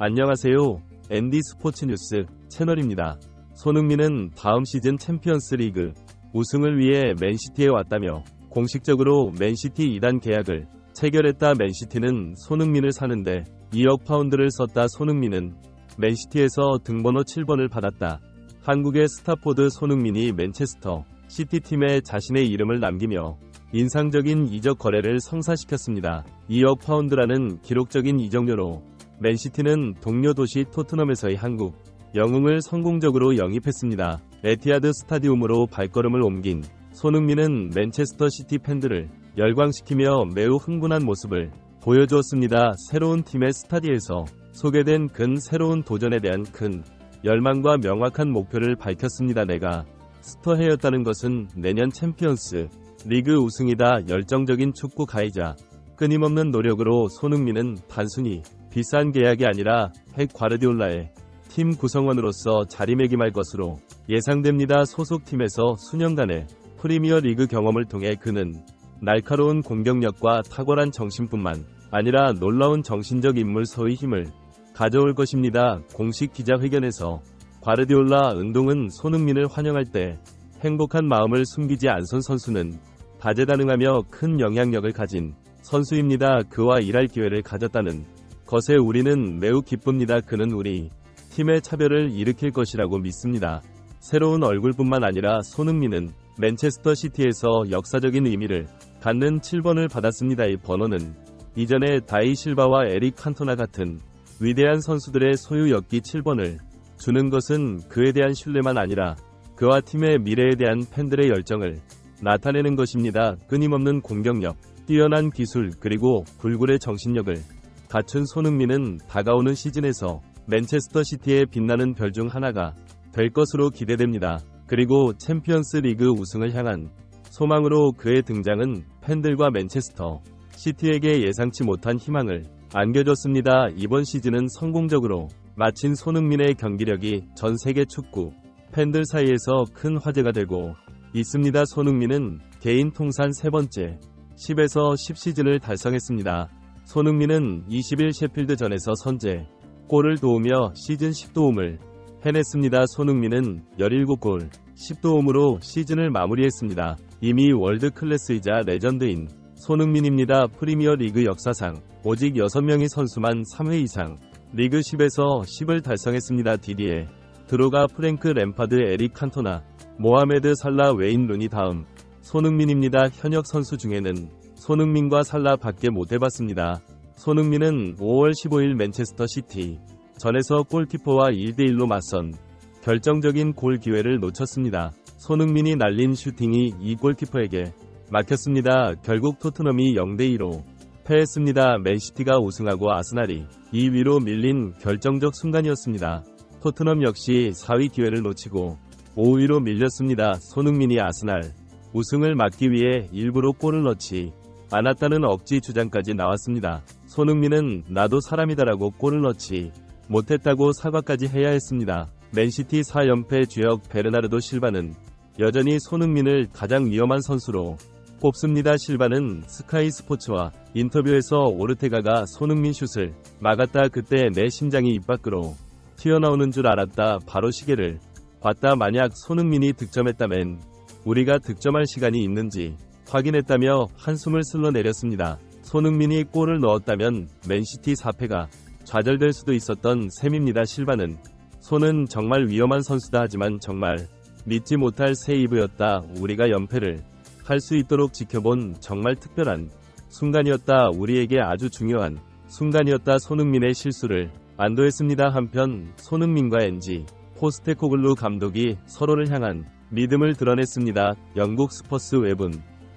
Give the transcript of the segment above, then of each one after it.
안녕하세요. 앤디 스포츠 뉴스 채널입니다. 손흥민은 다음 시즌 챔피언스 리그 우승을 위해 맨시티에 왔다며 공식적으로 맨시티 2단 계약을 체결했다. 맨시티는 손흥민을 사는데 2억 파운드를 썼다. 손흥민은 맨시티에서 등번호 7번을 받았다. 한국의 스타포드 손흥민이 맨체스터 시티팀에 자신의 이름을 남기며 인상적인 이적 거래를 성사시켰습니다. 2억 파운드라는 기록적인 이적료로 맨시티는 동료 도시 토트넘에서의 한국 영웅을 성공적으로 영입했습니다. 에티하드 스타디움으로 발걸음을 옮긴 손흥민은 맨체스터 시티 팬들을 열광시키며 매우 흥분한 모습을 보여주었습니다. 새로운 팀의 스타디에서 소개된 새로운 도전에 대한 큰 열망과 명확한 목표를 밝혔습니다. 내가 스터해였다는 것은 내년 챔피언스 리그 우승이다. 열정적인 축구 가해자 끊임없는 노력으로 손흥민은 단순히 비싼 계약이 아니라 펩 과르디올라의 팀 구성원으로서 자리매김할 것으로 예상됩니다. 소속팀에서 수년간의 프리미어 리그 경험을 통해 그는 날카로운 공격력과 탁월한 정신뿐만 아니라 놀라운 정신적 인물서의 힘을 가져올 것입니다. 공식 기자회견에서 과르디올라 은동은 손흥민을 환영할 때 행복한 마음을 숨기지 않선 선수는 다재다능하며 큰 영향력을 가진 선수입니다. 그와 일할 기회를 가졌다는 것에 우리는 매우 기쁩니다. 그는 우리 팀의 차별을 일으킬 것이라고 믿습니다. 새로운 얼굴뿐만 아니라 손흥민은 맨체스터 시티에서 역사적인 의미를 갖는 7번을 받았습니다. 이 번호는 이전에 다이 실바와 에릭 칸토나 같은 위대한 선수들의 소유였기 7번을 주는 것은 그에 대한 신뢰만 아니라 그와 팀의 미래에 대한 팬들의 열정을 나타내는 것입니다. 끊임없는 공격력, 뛰어난 기술 그리고 불굴의 정신력을 갖춘 손흥민은 다가오는 시즌에서 맨체스터 시티의 빛나는 별 중 하나가 될 것으로 기대됩니다. 그리고 챔피언스 리그 우승을 향한 소망으로 그의 등장은 팬들과 맨체스터 시티에게 예상치 못한 희망을 안겨줬습니다. 이번 시즌은 성공적으로 마친 손흥민의 경기력이 전 세계 축구 팬들 사이에서 큰 화제가 되고 있습니다. 손흥민은 개인 통산 3번째 10에서 10 시즌을 달성했습니다. 손흥민은 20일 셰필드전에서 선제 골을 도우며 시즌 10도움을 해냈습니다. 손흥민은 17골 10도움으로 시즌을 마무리했습니다. 이미 월드 클래스이자 레전드인 손흥민입니다. 프리미어 리그 역사상 오직 6명의 선수만 3회 이상 리그 10에서 10을 달성했습니다. 디디에 드로가, 프랭크 램파드, 에릭 칸토나, 모하메드 살라, 웨인 루니 다음 손흥민입니다. 현역 선수 중에는 손흥민과 살라 밖에 못해봤습니다. 손흥민은 5월 15일 맨체스터 시티 전에서 골키퍼와 1대1로 맞선 결정적인 골 기회를 놓쳤습니다. 손흥민이 날린 슈팅이 이 골키퍼에게 막혔습니다. 결국 토트넘이 0대2로 패했습니다. 맨시티가 우승하고 아스날이 2위로 밀린 결정적 순간이었습니다. 토트넘 역시 4위 기회를 놓치고 5위로 밀렸습니다. 손흥민이 아스날 우승을 막기 위해 일부러 골을 넣지 않았다는 억지 주장까지 나왔습니다. 손흥민은 나도 사람이다라고 골을 넣지 못했다고 사과까지 해야 했습니다. 맨시티 4연패 주역 베르나르도 실바는 여전히 손흥민을 가장 위험한 선수로 꼽습니다. 실바는 스카이 스포츠와 인터뷰에서 오르테가가 손흥민 슛을 막았다. 그때 내 심장이 입 밖으로 튀어나오는 줄 알았다. 바로 시계를 봤다. 만약 손흥민이 득점했다면 우리가 득점할 시간이 있는지 확인했다며 한숨을 쓸어내렸습니다. 손흥민이 골을 넣었다면 맨시티 4패가 좌절될 수도 있었던 셈입니다. 실바는 손은 정말 위험한 선수다. 하지만 정말 믿지 못할 세이브였다. 우리가 연패를 할 수 있도록 지켜본 정말 특별한 순간이었다. 우리에게 아주 중요한 순간이었다. 손흥민의 실수를 안도했습니다. 한편 손흥민과 NG 포스테코글루 감독이 서로를 향한 믿음을 드러냈습니다. 영국 스퍼스 웹은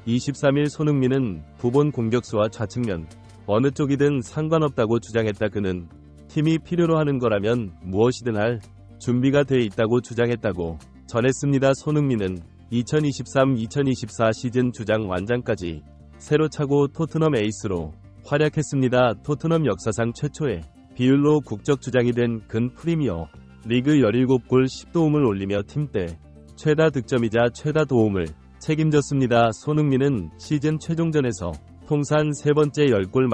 23일 손흥민은 부본 공격수와 좌측면 어느 쪽이든 상관없다고 주장했다. 그는 팀이 필요로 하는 거라면 무엇이든 할 준비가 돼 있다고 주장했다고 전했습니다. 손흥민은 2023-2024 시즌 주장 완장까지 새로 차고 토트넘 에이스로 활약했습니다. 토트넘 역사상 최초의 비율로 국적 주장이 된 근 프리미어 리그 17골 10도움을 올리며 팀대 최다 득점이자 최다 도움을 책임졌습니다. 손흥민은 시즌 최종전에서 통산 3번째 10골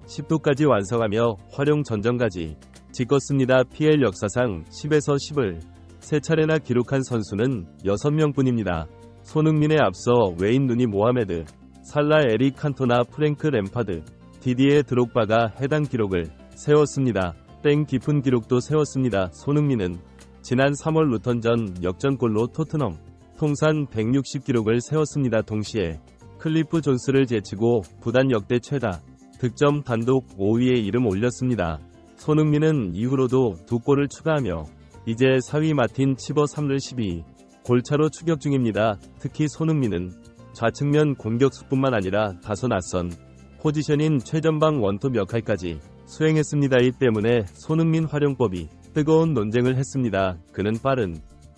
10도까지 완성하며 활용 전정까지 찍었습니다. PL 역사상 10에서 10을 3차례나 기록한 선수는 6명뿐입니다. 손흥민에 앞서 웨인 루니 모하메드, 살라 에릭 칸토나 프랭크 램파드, 디디에 드록바가 해당 기록을 세웠습니다. 땡 깊은 기록도 세웠습니다. 손흥민은 지난 3월 루턴전 역전골로 토트넘 통산 160 기록을 세웠습니다. 동시에 클리프 존스를 제치고 구단 역대 최다 득점 단독 5위에 이름 올렸습니다. 손흥민은 이후로도 2골을 추가하며 이제 4위 마틴 치버 3를 12 골차로 추격 중입니다. 특히 손흥민은 좌측면 공격수뿐만 아니라 다소 낯선 포지션인 최전방 원톱 역할까지 수행했습니다. 이 때문에 손흥민 활용법이 뜨거운 논쟁을 했습니다. 그는 빠른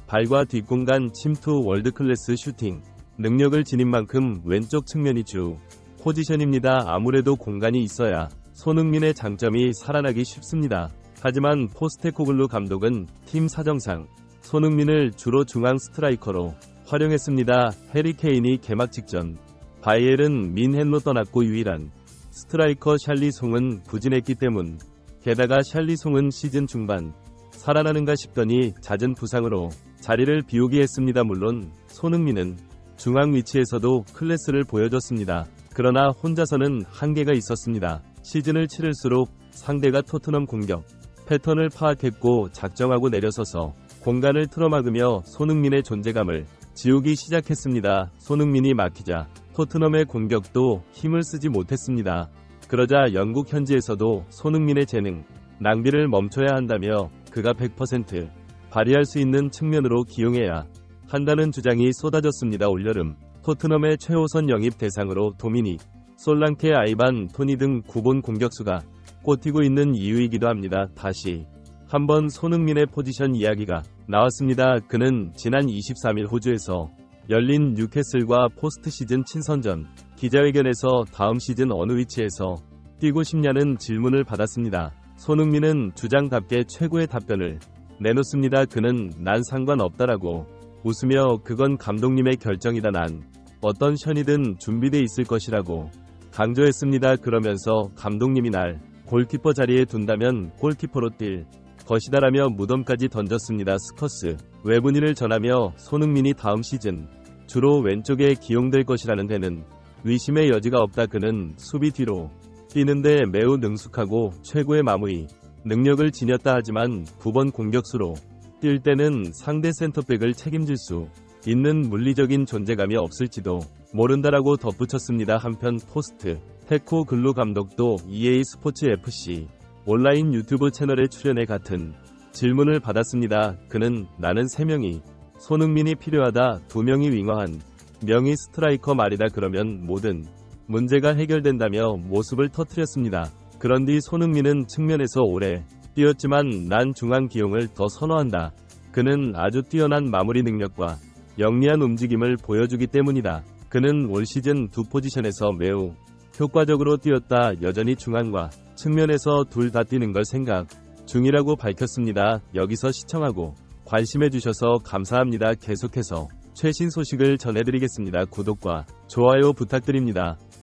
발과 뒷공간 침투 월드클래스 슈팅 능력을 지닌 만큼 왼쪽 측면이 주 포지션입니다. 아무래도 공간이 있어야 손흥민의 장점이 살아나기 쉽습니다. 하지만 포스테코글루 감독은 팀 사정상 손흥민을 주로 중앙 스트라이커로 활용했습니다. 해리 케인이 개막 직전 바이에른 민헨로 떠났고 유일한 스트라이커 샬리송은 부진했기 때문. 게다가 샬리송은 시즌 중반 살아나는가 싶더니 잦은 부상으로 자리를 비우게 했습니다. 물론 손흥민은 중앙 위치에서도 클래스를 보여줬습니다. 그러나 혼자서는 한계가 있었습니다. 시즌을 치를수록 상대가 토트넘 공격 패턴을 파악했고 작정하고 내려서서 공간을 틀어막으며 손흥민의 존재감을 지우기 시작했습니다. 손흥민이 막히자 토트넘의 공격도 힘을 쓰지 못했습니다. 그러자 영국 현지에서도 손흥민의 재능, 낭비를 멈춰야 한다며 그가 100% 발휘할 수 있는 측면으로 기용해야 한다는 주장이 쏟아졌습니다. 올여름 토트넘의 최우선 영입 대상으로 도미닉, 솔랑케, 아이반, 토니 등 구본 공격수가 꼽히고 있는 이유이기도 합니다. 다시 한번 손흥민의 포지션 이야기가 나왔습니다. 그는 지난 23일 호주에서 열린 뉴캐슬과 포스트 시즌 친선전 기자회견에서 다음 시즌 어느 위치에서 뛰고 싶냐는 질문을 받았습니다. 손흥민은 주장답게 최고의 답변을 내놓습니다. 그는 난 상관없다라고 웃으며 그건 감독님의 결정이다. 난 어떤 션이든 준비돼 있을 것이라고 강조했습니다. 그러면서 감독님이 날 골키퍼 자리에 둔다면 골키퍼로 뛸 것이다라며 무덤까지 던졌습니다. 스커스 외분인을 전하며 손흥민이 다음 시즌 주로 왼쪽에 기용될 것이라는 데는 의심의 여지가 없다. 그는 수비 뒤로 뛰는데 매우 능숙하고 최고의 마무리 능력을 지녔다. 하지만 9번 공격수로 뛸 때는 상대 센터백을 책임질 수 있는 물리적인 존재감이 없을지도 모른다라고 덧붙였습니다. 한편 포스트 테코 글루 감독도 EA 스포츠 FC 온라인 유튜브 채널에 출연해 같은 질문을 받았습니다. 그는 나는 3명이 손흥민이 필요하다. 2명이 윙어한 명의 스트라이커 말이다. 그러면 모든 문제가 해결된다며 모습을 터뜨렸습니다. 그런 뒤 손흥민은 측면에서 오래 뛰었지만 난 중앙 기용을 더 선호한다. 그는 아주 뛰어난 마무리 능력과 영리한 움직임을 보여주기 때문이다. 그는 올 시즌 두 포지션에서 매우 효과적으로 뛰었다. 여전히 중앙과 측면에서 둘 다 뛰는 걸 생각 중이라고 밝혔습니다. 여기서 시청하고 관심해주셔서 감사합니다. 계속해서 최신 소식을 전해드리겠습니다. 구독과 좋아요 부탁드립니다.